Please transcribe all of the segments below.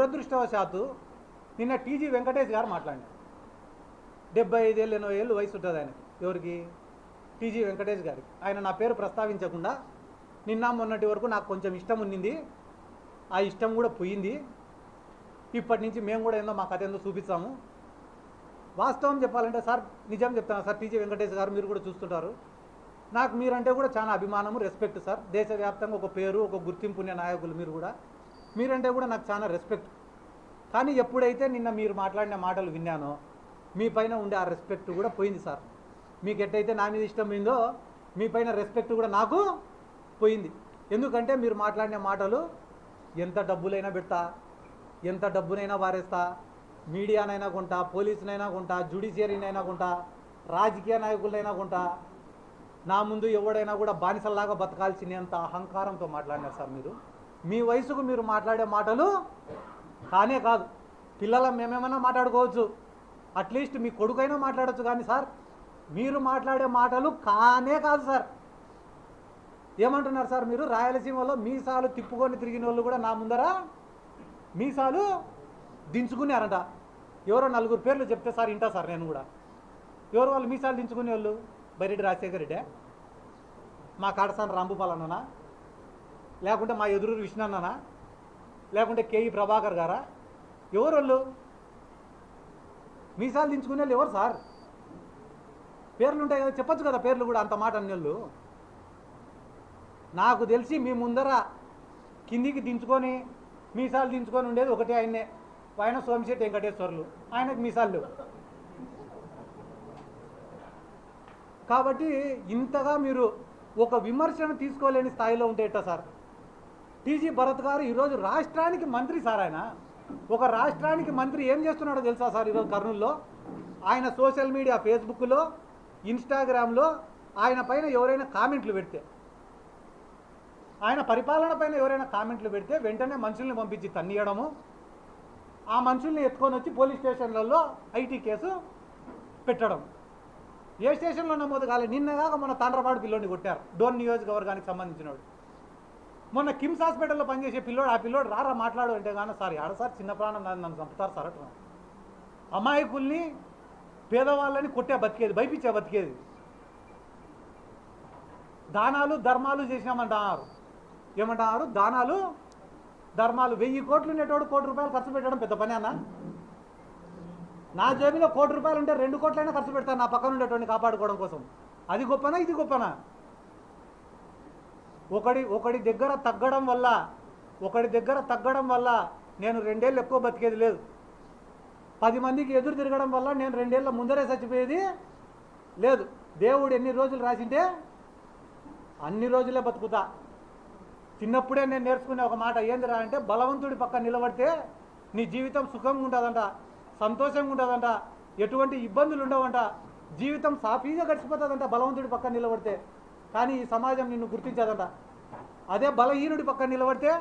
దురదృష్టవశాత్తు నిన్న టీజీ వెంకటేష్ గారు మాట్లాడినారు. 75 ఏళ్ళు 80 ఏళ్ళు వయసు ఉంటుంది ఆయనకి. ఎవరికి? టీజీ వెంకటేష్ గారికి. ఆయన నా పేరు ప్రస్తావించకుండా నిన్న మొన్నటి వరకు నాకు కొంచెం ఇష్టం ఉన్నింది, ఆ ఇష్టం కూడా పోయింది, ఇప్పటి నుంచి మేము కూడా ఏందో మా కథ ఏందో చూపిస్తాము. వాస్తవం చెప్పాలంటే సార్, నిజం చెప్తాను సార్, టీజీ వెంకటేష్ గారు మీరు కూడా చూస్తుంటారు, నాకు మీరంటే కూడా చాలా అభిమానము, రెస్పెక్ట్ సార్. దేశవ్యాప్తంగా ఒక పేరు, ఒక గుర్తింపు ఉన్న నాయకులు మీరు కూడా, మీరంటే కూడా నాకు చాలా రెస్పెక్ట్. కానీ ఎప్పుడైతే నిన్న మీరు మాట్లాడిన మాటలు విన్నానో మీ పైన ఉండే ఆ రెస్పెక్ట్ కూడా పోయింది సార్. మీకు ఎట్టయితే నా మీద ఇష్టం పోయిందో మీ పైన రెస్పెక్ట్ కూడా నాకు పోయింది. ఎందుకంటే మీరు మాట్లాడిన మాటలు ఎంత డబ్బులైనా పెడతా, ఎంత డబ్బునైనా వారేస్తా, మీడియానైనా కొంటా, పోలీసునైనా కొంటా, జ్యుడిషియరీనైనా కొంటా, రాజకీయ నాయకులనైనా కొంటా, నా ముందు ఎవడైనా కూడా బానిసల్లాగా బతకాల్సినంత అహంకారంతో మాట్లాడినారు సార్ మీరు. మీ వయసుకు మీరు మాట్లాడే మాటలు కానే కాదు. పిల్లల మేమేమన్నా మాట్లాడుకోవచ్చు, అట్లీస్ట్ మీ కొడుకైనా మాట్లాడచ్చు, కానీ సార్ మీరు మాట్లాడే మాటలు కానే కాదు సార్. ఏమంటున్నారు సార్ మీరు? రాయలసీమలో మీసాలు తిప్పుకొని తిరిగిన వాళ్ళు కూడా నా ముందర మీసాలు దించుకున్నారంట. ఎవరో 4 పేర్లు చెప్తే సార్ ఇంటా సార్ నేను కూడా. ఎవరు వాళ్ళు మీసాలు దించుకునే వాళ్ళు? బైరెడ్డి రాజశేఖర రెడ్డి, మా కాడసాని రాంభూపాల్ అన్ననా, లేకుంటే మా ఎదురూరు విష్ణు అన్ననా, లేకుంటే కేఈ ప్రభాకర్ గారా? ఎవరు వాళ్ళు మీసాలు దించుకునే వాళ్ళు? ఎవరు సార్? పేర్లు ఉంటాయి కదా, చెప్పచ్చు కదా పేర్లు కూడా. అంత మాట అన్నోళ్ళు నాకు తెలిసి మీ ముందర కిందికి దించుకొని మీసాలు దించుకొని ఉండేది ఒకటే ఆయన్నే, ఆయన సోమిశెట్టి వెంకటేశ్వర్లు. ఆయనకు మీసాలు లేవు. కాబట్టి ఇంతగా మీరు ఒక విమర్శను తీసుకోలేని స్థాయిలో ఉంటే ఎట్టా సార్? టీజీ భరత్ గారు ఈరోజు రాష్ట్రానికి మంత్రి సార్. ఆయన ఒక రాష్ట్రానికి మంత్రి ఏం చేస్తున్నాడో తెలుసా సార్? ఈరోజు కర్నూలులో ఆయన సోషల్ మీడియా, ఫేస్బుక్లో, ఇన్స్టాగ్రామ్లో ఆయన పైన ఎవరైనా కామెంట్లు పెడితే, ఆయన పరిపాలన పైన ఎవరైనా కామెంట్లు పెడితే వెంటనే మనుషుల్ని పంపించి తన్నియడము, ఆ మనుషుల్ని ఎత్తుకొని వచ్చి పోలీస్ స్టేషన్లలో ఐటీ కేసు పెట్టడం. ఏ స్టేషన్లో నమోదు కాలేదు. నిన్నగాక మొన్న తాండ్రపాడు పిల్లోడిని కొట్టారు, డోన్ నియోజకవర్గానికి సంబంధించినవాడు. మొన్న కిమ్స్ హాస్పిటల్లో పనిచేసే పిల్లోడు, ఆ పిల్లోడు రారా మాట్లాడు అంటే కానీ సార్ ఆడ సార్ చిన్న ప్రాణం నన్ను చంపుతారు సార్ అట్లా. అమాయకుల్ని, పేదవాళ్ళని కొట్టే బతికేది, భయపించే బతికేది. దానాలు ధర్మాలు చేసినామంటున్నారు. ఏమంటున్నారు? దానాలు ధర్మాలు. 1000 కోట్లు ఉండేటోడు 1 కోటి రూపాయలు ఖర్చు పెట్టడం పెద్ద పని అన్న? నా జేబులో 1 కోటి రూపాయలు ఉంటే 2 కోట్లైనా ఖర్చు పెడతాను నా పక్కన ఉండేటోడిని కాపాడుకోవడం కోసం. అది గొప్పనా? ఇది గొప్పనా? ఒకడి దగ్గర తగ్గడం వల్ల నేను 2 ఏళ్ళు ఎక్కువ బతికేది లేదు. 10 మందికి ఎదురు తిరగడం వల్ల నేను 2 ఏళ్ళ ముందరే చచ్చిపోయేది లేదు. దేవుడు ఎన్ని రోజులు రాసింటే అన్ని రోజులే బతుకుతా. చిన్నప్పుడే నేను నేర్చుకునే ఒక మాట ఏందిరా అంటే, బలవంతుడి పక్క నిలబడితే నీ జీవితం సుఖంగా ఉంటుందంట, సంతోషంగా ఉంటుందంట, ఎటువంటి ఇబ్బందులు ఉండవంట, జీవితం సాఫీగా గడిచిపోతుందంట బలవంతుడి పక్క నిలబడితే. కానీ ఈ సమాజం నిన్ను గుర్తించదంట. అదే బలహీనుడి పక్క నిలబడితే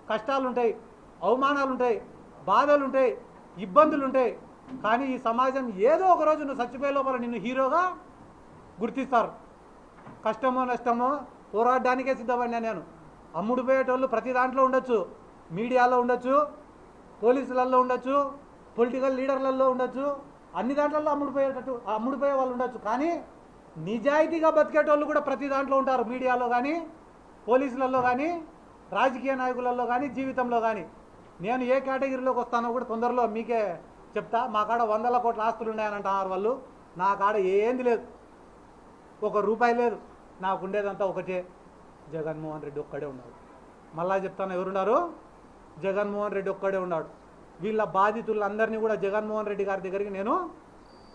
కష్టాలుంటాయి, అవమానాలుంటాయి, బాధలుంటాయి, ఇబ్బందులుంటాయి. కానీ ఈ సమాజం ఏదో ఒక రోజు నువ్వు చచ్చిపోయే లోపల నిన్ను హీరోగా గుర్తిస్తారు. కష్టమో నష్టమో పోరాడడానికే సిద్ధపడినా నేను. అమ్ముడుపోయేటోళ్ళు ప్రతి దాంట్లో ఉండొచ్చు, మీడియాలో ఉండొచ్చు, పోలీసులలో ఉండొచ్చు, పొలిటికల్ లీడర్లలో ఉండొచ్చు, అన్ని దాంట్లో అమ్ముడుపోయే వాళ్ళు ఉండొచ్చు. కానీ నిజాయితీగా బతికేటోళ్ళు కూడా ప్రతి దాంట్లో ఉంటారు, మీడియాలో కానీ, పోలీసులలో కానీ, రాజకీయ నాయకులలో కానీ, జీవితంలో కానీ. నేను ఏ కేటగిరీలోకి వస్తానో కూడా తొందరలో మీకే చెప్తా. మా కాడ 100 కోట్ల ఆస్తులు ఉన్నాయనంటున్నారు వాళ్ళు. నా కాడ ఏంది లేదు, 1 రూపాయి లేదు. నాకు ఉండేదంతా ఒకటే, జగన్మోహన్ రెడ్డి ఒక్కడే ఉన్నాడు. మళ్ళా చెప్తాను, ఎవరున్నారు? జగన్మోహన్ రెడ్డి ఒక్కడే ఉన్నాడు. వీళ్ళ బాధితులందరినీ కూడా జగన్మోహన్ రెడ్డి గారి దగ్గరికి నేను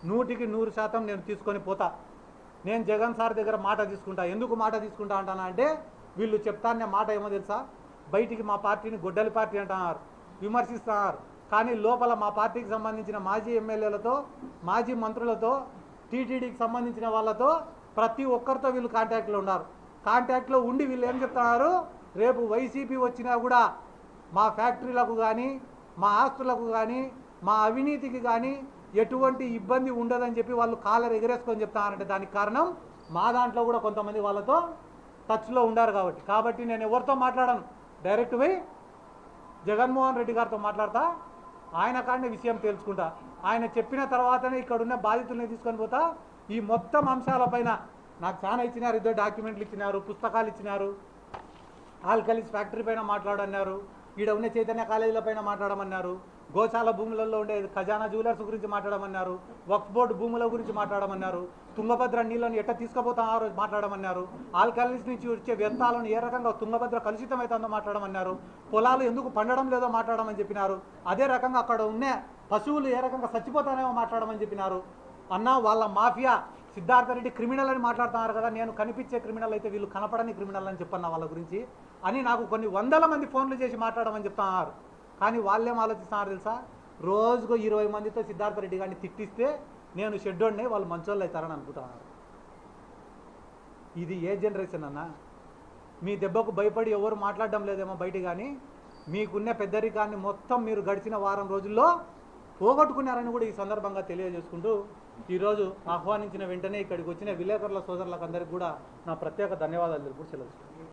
100కి 100% నేను తీసుకొని పోతా. నేను జగన్ సార్ దగ్గర మాట తీసుకుంటా. ఎందుకు మాట తీసుకుంటా అంటానా అంటే, వీళ్ళు చెప్తానే మాట ఏమో తెలుసా? బయటికి మా పార్టీని గొడ్డలి పార్టీ అంటున్నారు, విమర్శిస్తున్నారు. కానీ లోపల మా పార్టీకి సంబంధించిన మాజీ ఎమ్మెల్యేలతో, మాజీ మంత్రులతో, టీటీడీకి సంబంధించిన వాళ్ళతో ప్రతి ఒక్కరితో వీళ్ళు కాంటాక్ట్లో ఉన్నారు. కాంటాక్ట్లో ఉండి వీళ్ళు ఏం చెప్తున్నారు? రేపు వైసీపీ వచ్చినా కూడా మా ఫ్యాక్టరీలకు కానీ, మా ఆస్తులకు కానీ, మా అవినీతికి కానీ ఎటువంటి ఇబ్బంది ఉండదని చెప్పి వాళ్ళు కాలర్ ఎగరేసుకొని చెప్తారంటే దానికి కారణం మా దాంట్లో కూడా కొంతమంది వాళ్ళతో టచ్లో ఉండారు కాబట్టి. నేను ఎవరితో మాట్లాడను, డైరెక్ట్ పోయి జగన్మోహన్ రెడ్డి గారితో మాట్లాడతా, ఆయన కాడనే విషయం తెలుసుకుంటా. ఆయన చెప్పిన తర్వాతనే ఇక్కడున్న బాధితుల్ని తీసుకొని పోతా. ఈ మొత్తం అంశాలపైన నాకు చాలా ఇచ్చినారు, ఇద్దరు డాక్యుమెంట్లు ఇచ్చినారు, పుస్తకాలు ఇచ్చినారు. ఆల్కలీస్ ఫ్యాక్టరీ పైన మాట్లాడన్నారు, ఈడ ఉన్న చైతన్య కాలేజీల పైన మాట్లాడమన్నారు, గోశాల భూములలో ఉండే ఖజానా జ్యువెలర్స్ గురించి మాట్లాడమన్నారు, వక్ఫ్ బోర్డు భూముల గురించి మాట్లాడమన్నారు, తుంగభద్ర నీళ్ళను ఎట్ట తీసుకుపోతారో మాట్లాడమన్నారు, ఆల్కలీస్ నుంచి వచ్చే వ్యర్థాలను ఏ రకంగా తుంగభద్ర కలుషితం అవుతుందో మాట్లాడమన్నారు, పొలాలు ఎందుకు పండడం లేదో మాట్లాడమని చెప్పినారు. అదే రకంగా అక్కడ ఉన్న పశువులు ఏ రకంగా చచ్చిపోతానేమో మాట్లాడమని చెప్పినారు. అన్న వాళ్ళ మాఫియా సిద్ధార్థరెడ్డి క్రిమినల్ అని మాట్లాడుతున్నారు కదా, నేను కనిపించే క్రిమినల్ అయితే వీళ్ళు కనపడని క్రిమినల్ అని చెప్పన్న వాళ్ళ గురించి అని నాకు కొన్ని వందల మంది ఫోన్లు చేసి మాట్లాడమని చెప్తున్నారు. కానీ వాళ్ళేం ఆలోచిస్తున్నారు తెలుసా, రోజుకు 20 మందితో సిద్ధార్థరెడ్డి గారిని తిట్టిస్తే నేను షెడ్డోడ్నే వాళ్ళు మంచోళ్ళు అవుతారని అనుకుంటున్నారు. ఇది ఏ జనరేషన్ అన్న? మీ దెబ్బకు భయపడి ఎవరు మాట్లాడడం లేదేమో బయట, కానీ మీకున్న పెద్దరికాన్ని మొత్తం మీరు గడిచిన వారం రోజుల్లో పోగొట్టుకున్నారని కూడా ఈ సందర్భంగా తెలియజేసుకుంటూ, ఈరోజు ఆహ్వానించిన వెంటనే ఇక్కడికి వచ్చిన విలేకరుల సోదరులకు అందరికీ కూడా నా ప్రత్యేక ధన్యవాదాలు తెలుపుతూ సెలవు.